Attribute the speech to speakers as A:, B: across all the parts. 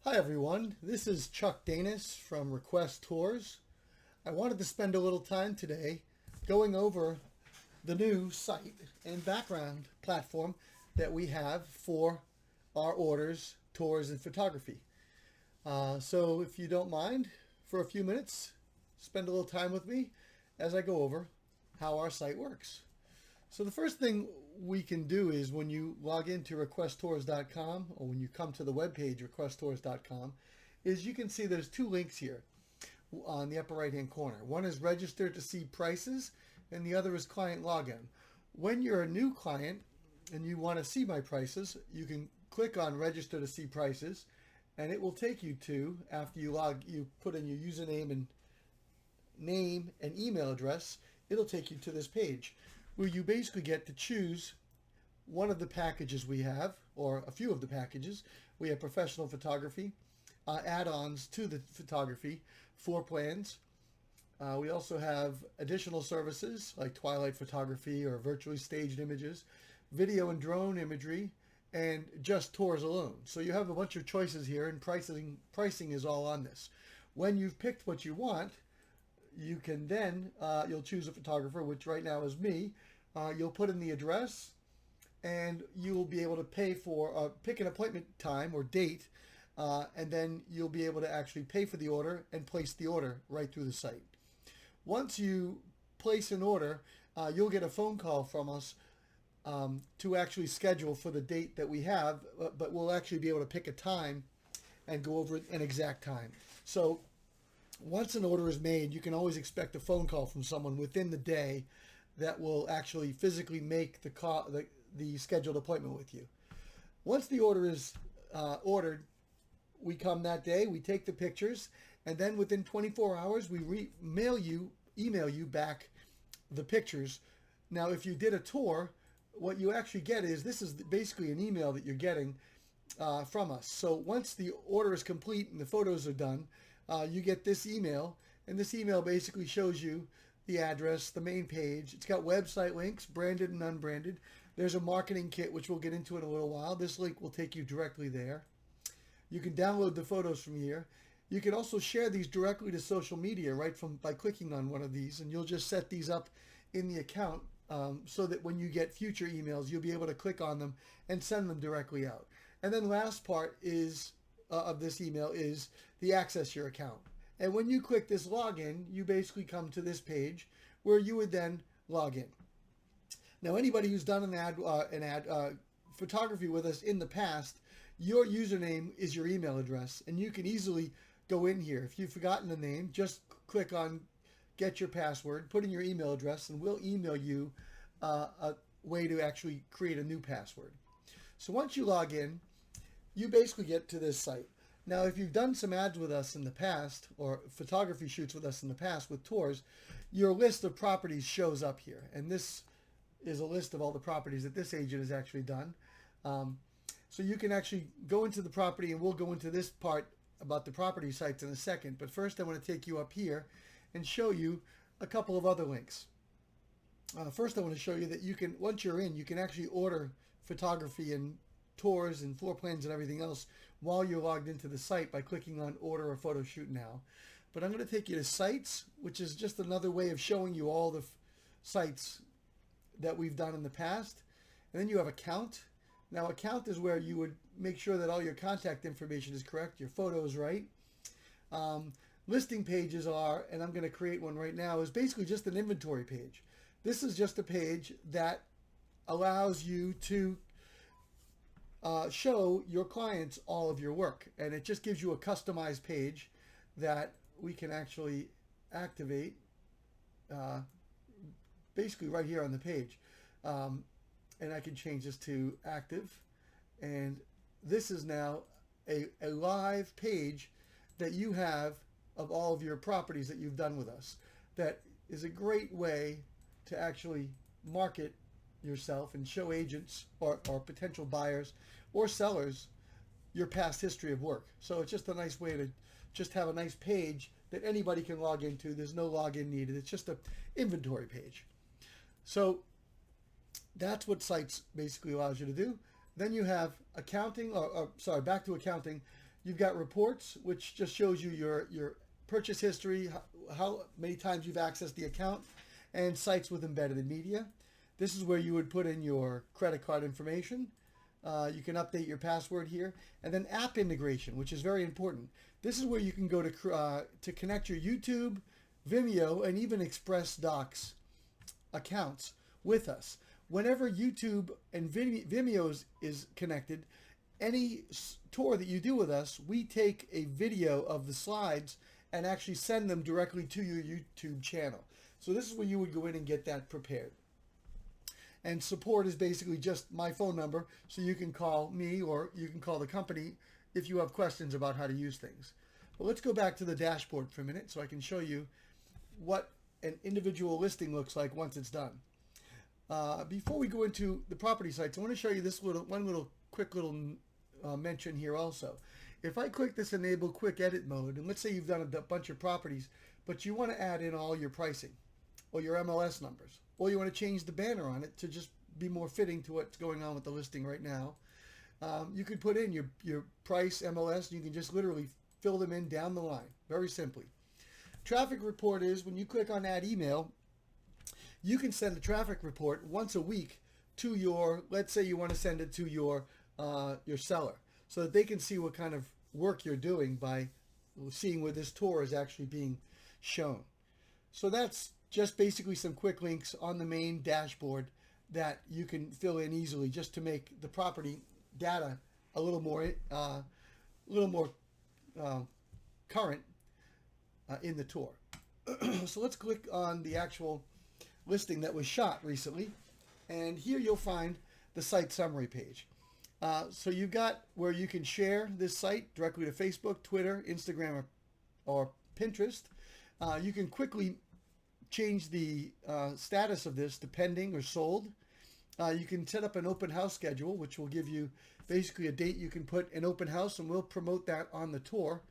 A: Hi everyone, this is Chuck Danis from Request Tours. I wanted to spend a little time today going over the new site and background platform that we have for our orders, tours, and photography. So if you don't mind, for a few minutes, spend a little time with me as I go over how our site works. So the first thing we can do is when you log into requesttours.com or when you come to the webpage requesttours.com is you can see there's two links here on the upper right hand corner. One is register to see prices and the other is client login. When you're a new client and you want to see my prices, you can click on register to see prices and it will take you to, after you put in your username and name and email address, it'll take you to this page where you basically get to choose one of the packages we have, or a few of the packages. We have professional photography, add-ons to the photography, floor plans. We also have additional services like twilight photography or virtually staged images, video and drone imagery, and just tours alone. So you have a bunch of choices here, and pricing is all on this. When you've picked what you want, you can then, you'll choose a photographer, which right now is me. You'll put in the address and you'll be able to pay for, pick an appointment time or date, and then you'll be able to actually pay for the order and place the order right through the site. Once you place an order, you'll get a phone call from us to actually schedule for the date that we have, but we'll actually be able to pick a time and go over an exact time. So once an order is made, you can always expect a phone call from someone within the day that will actually physically make the scheduled appointment with you. Once the order is ordered, we come that day, we take the pictures, and then within 24 hours, we email you back the pictures. Now, if you did a tour, what you actually get is, this is basically an email that you're getting from us. So once the order is complete and the photos are done, you get this email, and this email basically shows you the address, the main page. It's got website links, branded and unbranded. There's a marketing kit, which we'll get into in a little while. This link will take you directly there. You can download the photos from here. You can also share these directly to social media by clicking on one of these, and you'll just set these up in the account so that when you get future emails, you'll be able to click on them and send them directly out. And then last part is of this email is the access your account. And when you click this login, you basically come to this page where you would then log in. Now, anybody who's done an photography with us in the past, your username is your email address, and you can easily go in here. If you've forgotten the name, just click on get your password, put in your email address, and we'll email you a way to actually create a new password. So once you log in, you basically get to this site. Now, if you've done some ads with us in the past or photography shoots with us in the past with tours, your list of properties shows up here. And this is a list of all the properties that this agent has actually done. So you can actually go into the property, and we'll go into this part about the property sites in a second. But first, I want to take you up here and show you a couple of other links. First, I want to show you that you can, once you're in, you can actually order photography and tours and floor plans and everything else while you're logged into the site by clicking on order a photo shoot now. But I'm going to take you to sites, which is just another way of showing you all the sites that we've done in the past. And then you have account. Now, account is where you would make sure that all your contact information is correct, your photos right. Listing pages are, and I'm going to create one right now, is basically just an inventory page. This is just a page that allows you to show your clients all of your work, and it just gives you a customized page that we can actually activate basically right here on the page, and I can change this to active, and this is now a live page that you have of all of your properties that you've done with us. That is a great way to actually market yourself and show agents or potential buyers or sellers your past history of work. So it's just a nice way to just have a nice page that anybody can log into. There's no login needed. It's just an inventory page. So that's what sites basically allows you to do. Then you have accounting, back to accounting. You've got reports, which just shows you your purchase history, how many times you've accessed the account, and sites with embedded media. This is where you would put in your credit card information. You can update your password here. And then app integration, which is very important. This is where you can go to connect your YouTube, Vimeo, and even Express Docs accounts with us. Whenever YouTube and Vimeo is connected, any tour that you do with us, we take a video of the slides and actually send them directly to your YouTube channel. So this is where you would go in and get that prepared. And support is basically just my phone number, so you can call me or you can call the company if you have questions about how to use things. But let's go back to the dashboard for a minute so I can show you what an individual listing looks like once it's done. Before we go into the property sites, I want to show you this quick little mention here also. If I click this enable quick edit mode, and let's say you've done a bunch of properties, but you want to add in all your pricing or your MLS numbers, or you want to change the banner on it to just be more fitting to what's going on with the listing right now, you could put in your price, MLS, and you can just literally fill them in down the line, very simply. Traffic report is when you click on add email, you can send a traffic report once a week to your, let's say you want to send it to your seller, so that they can see what kind of work you're doing by seeing where this tour is actually being shown. So that's just basically some quick links on the main dashboard that you can fill in easily just to make the property data a little more current in the tour. So let's click on the actual listing that was shot recently, and here you'll find the site summary page. So you've got where you can share this site directly to Facebook, Twitter, Instagram, or Pinterest. You can quickly change the status of this to pending or sold. You can set up an open house schedule, which will give you basically a date you can put an open house, and we'll promote that on the tour.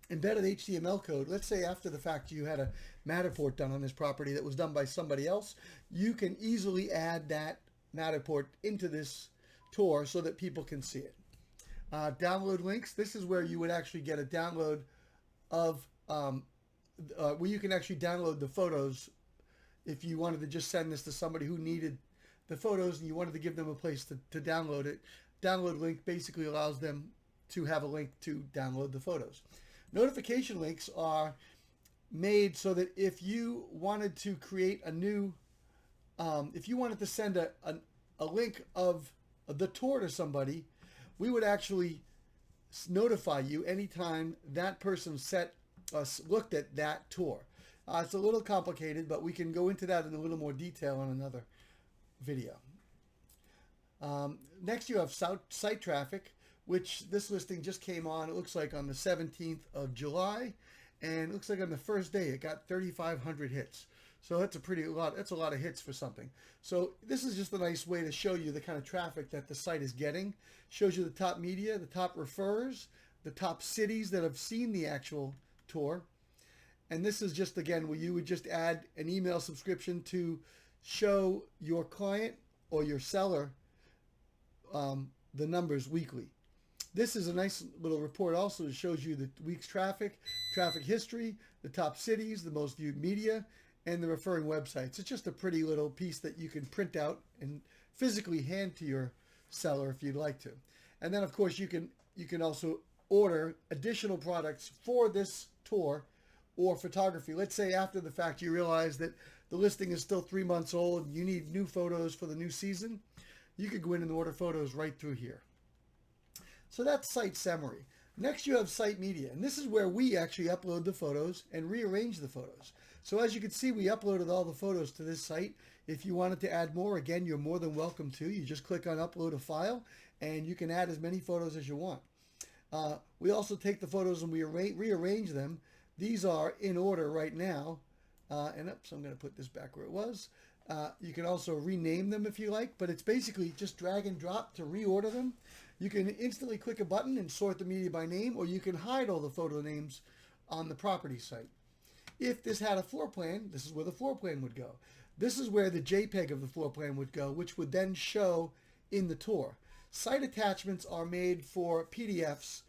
A: Embedded HTML code. Let's say after the fact you had a Matterport done on this property that was done by somebody else. You can easily add that Matterport into this tour so that people can see it. Download links. This is where you would actually get a download of where you can actually download the photos if you wanted to just send this to somebody who needed the photos and you wanted to give them a place to download it. Download link basically allows them to have a link to download the photos. Notification links are made so that if you wanted to create a new, if you wanted to send a link of the tour to somebody, we would actually notify you anytime that person looked at that tour. It's a little complicated, but we can go into that in a little more detail on another video. Next you have site traffic, which this listing just came on, it looks like on the 17th of July, and it looks like on the first day it got 3,500 hits. So that's a lot of hits for something. So this is just a nice way to show you the kind of traffic that the site is getting. Shows you the top media, the top referrers, the top cities that have seen the actual tour. And this is just, again, where you would just add an email subscription to show your client or your seller the numbers weekly. This is a nice little report also that shows you the week's traffic history, the top cities, the most viewed media, and the referring websites. It's just a pretty little piece that you can print out and physically hand to your seller if you'd like to. And then of course you can also order additional products for this tour or photography. Let's say after the fact you realize that the listing is still 3 months old and you need new photos for the new season. You could go in and order photos right through here. So that's site summary. Next you have site media, and this is where we actually upload the photos and rearrange the photos. So as you can see, we uploaded all the photos to this site. If you wanted to add more, again, you're more than welcome to. You just click on upload a file and you can add as many photos as you want. We also take the photos and we rearrange them. These are in order right now. So I'm going to put this back where it was. You can also rename them if you like, but it's basically just drag and drop to reorder them. You can instantly click a button and sort the media by name, or you can hide all the photo names on the property site. If this had a floor plan, this is where the floor plan would go. This is where the JPEG of the floor plan would go, which would then show in the tour. Site attachments are made for PDFs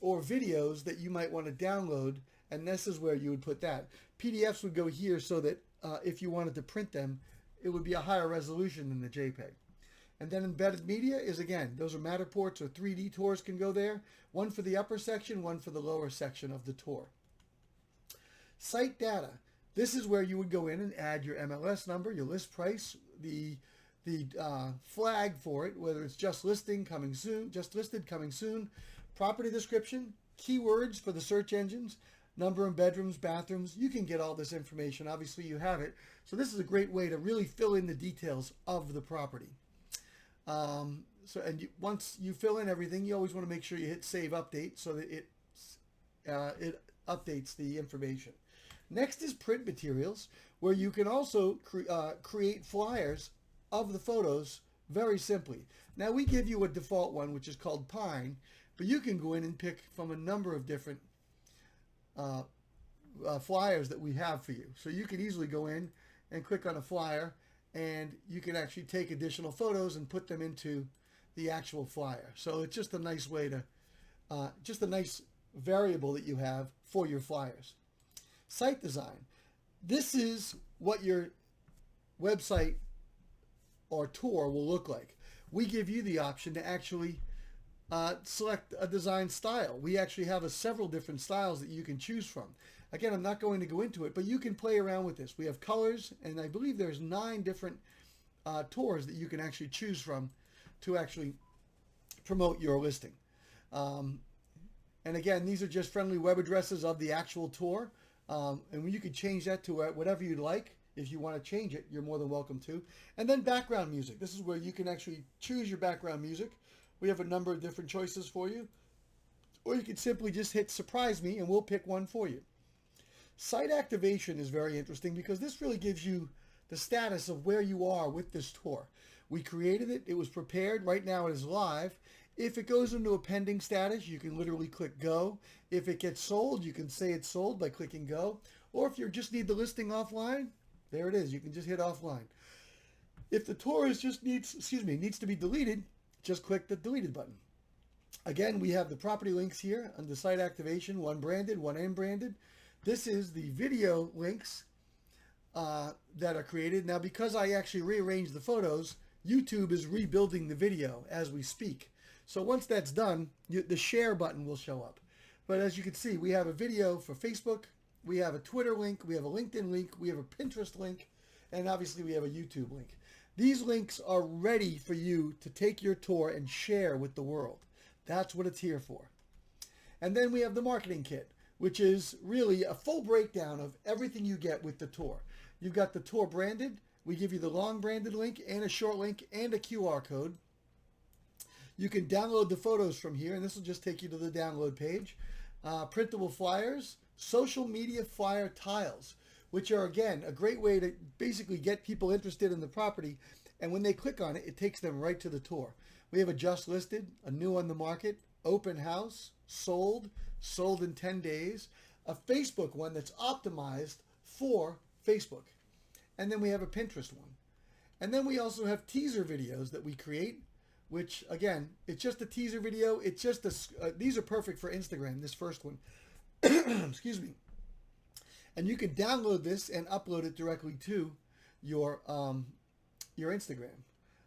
A: or videos that you might want to download, and this is where you would put that. PDFs would go here so that if you wanted to print them, it would be a higher resolution than the JPEG. And then embedded media is, again, those are Matterports or 3D tours can go there. One for the upper section, one for the lower section of the tour. Site data. This is where you would go in and add your MLS number, your list price, the flag for it, whether it's just listing, coming soon, just listed, coming soon, property description, keywords for the search engines, number of bedrooms, bathrooms. You can get all this information. Obviously, you have it. So this is a great way to really fill in the details of the property. Once you fill in everything, you always want to make sure you hit Save Update so that it updates the information. Next is print materials, where you can also create flyers of the photos very simply. Now, we give you a default one, which is called Pine, but you can go in and pick from a number of different flyers that we have for you. So you can easily go in and click on a flyer, and you can actually take additional photos and put them into the actual flyer. So it's just a nice way to, just a nice variable that you have for your flyers. Site design. This is what your website or tour will look like. We give you the option to actually select a design style. We actually have several different styles that you can choose from. Again, I'm not going to go into it, but you can play around with this. We have colors, and I believe there's 9 different tours that you can actually choose from to actually promote your listing. And again, these are just friendly web addresses of the actual tour. And you can change that to whatever you'd like. If you want to change it, you're more than welcome to. And then background music. This is where you can actually choose your background music. We have a number of different choices for you. Or you can simply just hit Surprise Me and we'll pick one for you. Site activation is very interesting because this really gives you the status of where you are with this tour. We created it. It was prepared. Right now it is live. If it goes into a pending status, you can literally click Go. If it gets sold, you can say it's sold by clicking Go. Or if you just need the listing offline, there it is. You can just hit offline. If the tour needs to be deleted, just click the deleted button. Again, we have the property links here under site activation, one branded, one unbranded. This is the video links that are created. Now, because I actually rearranged the photos, YouTube is rebuilding the video as we speak. So once that's done, the share button will show up. But as you can see, we have a video for Facebook, we have a Twitter link, we have a LinkedIn link, we have a Pinterest link, and obviously we have a YouTube link. These links are ready for you to take your tour and share with the world. That's what it's here for. And then we have the marketing kit, which is really a full breakdown of everything you get with the tour. You've got the tour branded. We give you the long branded link and a short link and a QR code. You can download the photos from here, and this will just take you to the download page. Printable flyers, social media flyer tiles, which are, again, a great way to basically get people interested in the property. And when they click on it, it takes them right to the tour. We have a just listed, a new on the market, open house, sold in 10 days, a Facebook one that's optimized for Facebook. And then we have a Pinterest one. And then we also have teaser videos that we create, which, again, it's just a teaser video. It's just these are perfect for Instagram, this first one. Excuse me. And you can download this and upload it directly to your Instagram.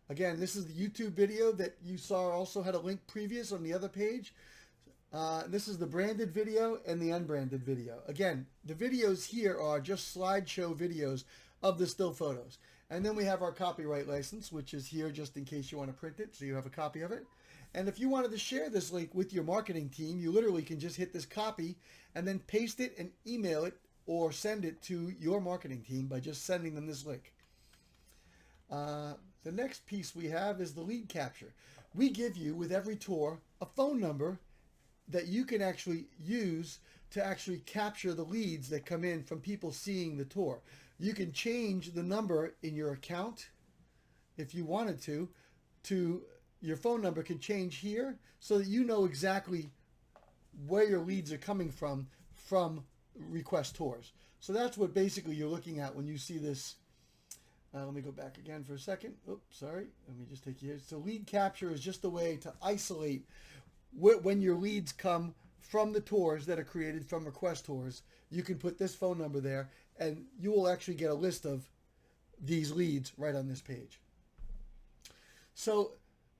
A: Again, this is the YouTube video that you saw also had a link previous on the other page. This is the branded video and the unbranded video. Again, the videos here are just slideshow videos of the still photos. And then we have our copyright license, which is here just in case you want to print it, so you have a copy of it. And if you wanted to share this link with your marketing team, you literally can just hit this copy and then paste it and email it or send it to your marketing team by just sending them this link. The next piece we have is the lead capture. We give you, with every tour, a phone number that you can actually use to actually capture the leads that come in from people seeing the tour. You can change the number in your account if you wanted to your phone number can change here so that you know exactly where your leads are coming from Request Tours. So that's what basically you're looking at when you see this. Let me go back again for a second. Oops, sorry. Let me just take you here. So lead capture is just a way to isolate when your leads come from the tours that are created from Request Tours, you can put this phone number there, and you will actually get a list of these leads right on this page. So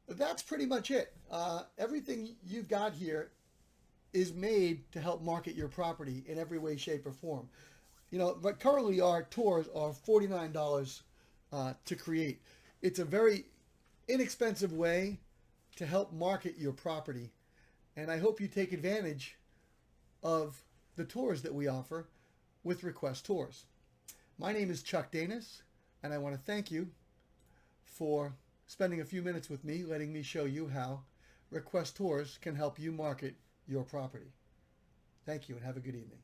A: that's pretty much it. Everything you've got here is made to help market your property in every way, shape, or form. You know, but currently our tours are $49 to create. It's a very inexpensive way to help market your property, and I hope you take advantage of the tours that we offer with Request Tours. My name is Chuck Danis, and I want to thank you for spending a few minutes with me, letting me show you how Request Tours can help you market your property. Thank you, and have a good evening.